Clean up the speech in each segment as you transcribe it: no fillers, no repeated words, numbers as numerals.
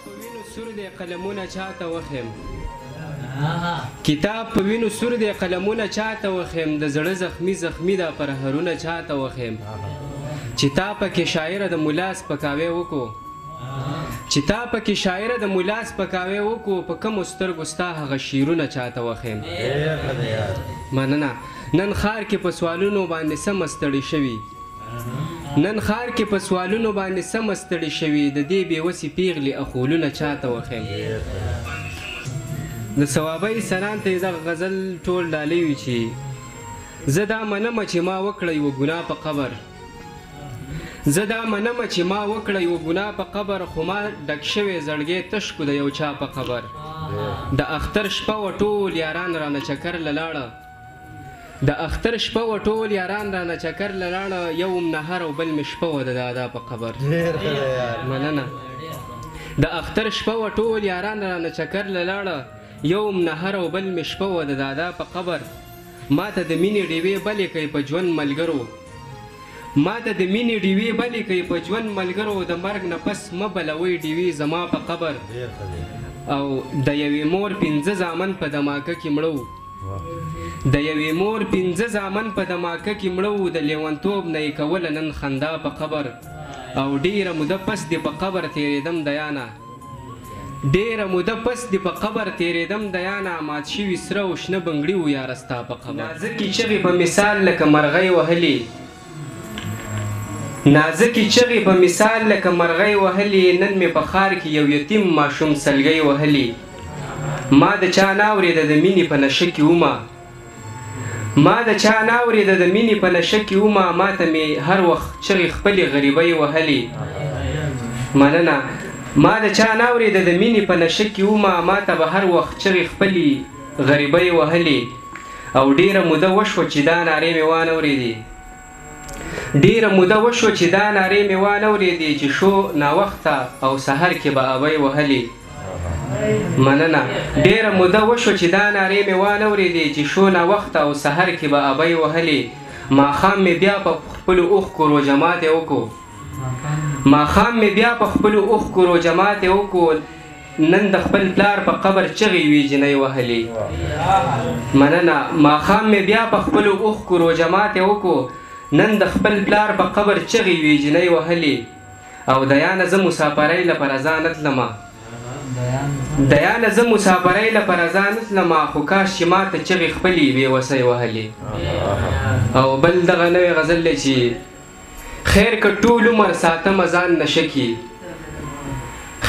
وینو سور دی قلمونه چاته وخیم کتاب په وینو سور دی قلمونه چاته وخیم د زړه زخمی زخمی دا پر هرونه چاته وخیم چې تا پکې شاعر د مولا سپکاوی وکړو چې تا پکې شاعر د مولا سپکاوی وکړو په کومو سترګو ستا هغه شعرونه چاته وخیم مننه نن ښار کې په سوالونو باندې سم ستړي شوي نن ښار کې په سوالونو باندې سم ستړي شوي د دې بېوسې پیغلې اخولونه چاته وخیم د ثوابۍ سنان ته یې دغه غزل ټول ډالۍ وي چې زه دا منمه چې ما وکړه یوه ګناه په قبر زه دا منمه چې ما وکړه یوه ګناه په قبر خو ما ډک شوی زړګی تش کړو د یو چا په قبر د اختر شپه و ټول یاران رانه چکر له لاړه د اختر شپه و ټول یاران رانه چکر له لاړه یو م نهر او بل مې شپه و د دادا په قبر مننه د اختر شپه و ټول یاران رانه چکر له لاړه یو م نهر او بل مې شپه و د دادا په قبر ما ته د مینې ډیوې بلې کوي په ژوند ملګرو ما ته د مینې ډیوې بلې کوي په ژوند ملګرو د مرګ نه پس مه بلوئ ډیوې زما په قبر او د یوې مور 15 زامن په دماکه کې مړه د یوې مور 15 زامن په دماکه کې مړه د لیونتوب نه یې کوله نن خندا په قبر او ډیره موده پس دې په قبر تېرېدم دیانه ډیره موده پس دې په قبر تېرېدم دیانه مات شوي سره او شنه بنګړي و یاره ستا په قبر نازکې چغې په مثال لکه مرغۍ وهلې نازکې چغې په مثال لکه مرغۍ وهلې نن مې په ښار کې یو یتیم ماشوم سلګۍ وهلې ما د چا نه اورېده د مینې په نشه کې ومه ما د چا نه اورېده د مینې په نشه کې ومه ما ته مې هر وخت چغې خپلې غریبۍ وهلې مننه ما د چا نه اورېده د مینې په نشه کې ومه ما ته به هر وخت چغې خپلې غریبۍ وهلې او ډېره موده وشوه چې دا نارې مې وانه اورېدې ډیره موده وشوه چې دا نارې مې وانه اورېدې چې شو ناوخته او سحر کې به ابۍ وهلې مننه ډیره موده وشوه چې دا نارې مې وانه اورېدې چې شو ناوخته او سحر کې به ابۍ وهلې ماښام مې بیا په خپلو اوښکو روجمات یې وکړو ماښام مې بیا په خپلو اوښکو روجمات یې وکړو نن د خپل پلار په قبر چغې وي جنۍ وهلې مننه ماښام مې بیا په خپلو اوښکو روجمات یې وکړو نن د خپل پلار په قبر چغې وي جنۍ وهلې او دیانه زه مسافرۍ لپاره ځان نه تلمه دیانه زه مسافرۍ لپاره ځان نه تلمه خو کاش چې ما ته چغې خپلې بېوسۍ وهلې او بل دغه نوی غزل دی چې خیر که ټول عمر ساتمه ځان نشه کې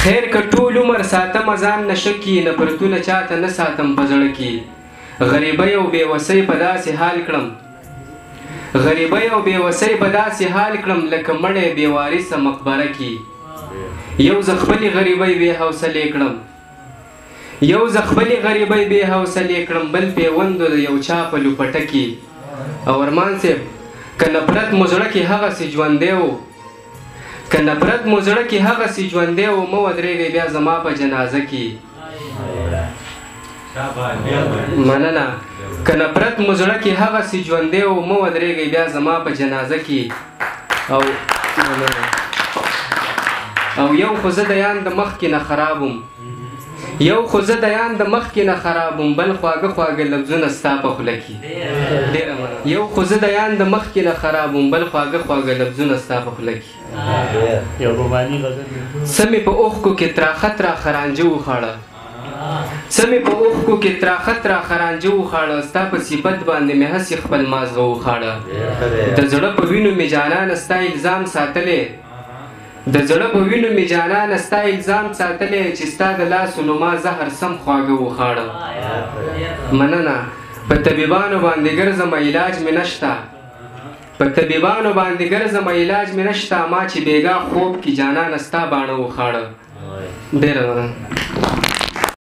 خیر که ټول عمر ساتمه ځان نشه کې نفرتونه چاته نه ساتم په زړه کې غریبۍ او بېوسۍ په داسې حال کړم غریبۍ او بېوسۍ په داسې حال کړم لکه مړی بېوارثه مقبره کې یو زه خپلې غریبۍ بې حوصلې کړم یو زه خپلې غریبۍ بې حوصلې کړم بل پیوندو د یو چا په لوپټه کې او ارمان صاحب که نفرت مو زړه کې هغسې ژوندی و که نفرت مو زړه کې هغسې ژوندی و مه ودرېږئ بیا زما په جنازه کې مننه که نفرت مو زړه کې هغسې ژوندی و مه ودرېږئ بیا زما په جنازه کې او یو خو زه د یان د مخکې نه خرابم یو خو زه د یان د مخکې نه خرابم بل خواږه خواږه لفظونه ستا په خوله کې یو خو زه د یان د مخکې نه خرابم بل خواږه خواږه لفظونه ستا په خوله کې څه مې په اوښکو کې تراخه تراخه رانجه وخاړه څه مې په اوښکو کې تراخه تراخه رانجه وخاړه ستا په صفت باندې مې هسې خپل مازغه وخاړه د زړه په وینو مې جانانه ستا الزام ساتلی د زړه په وینو مې جانانه ستا الزام ساتلی چې ستا د لاسو نو ما زهر سم خواږه وخاړه مننه په طبیبانو باندې ګرځم علاج مې نشته په طبیبانو باندې ګرځم علاج مې نشته ما چې بېګا خوب کې جانانه ستا باڼه وخاړه ډېره مننه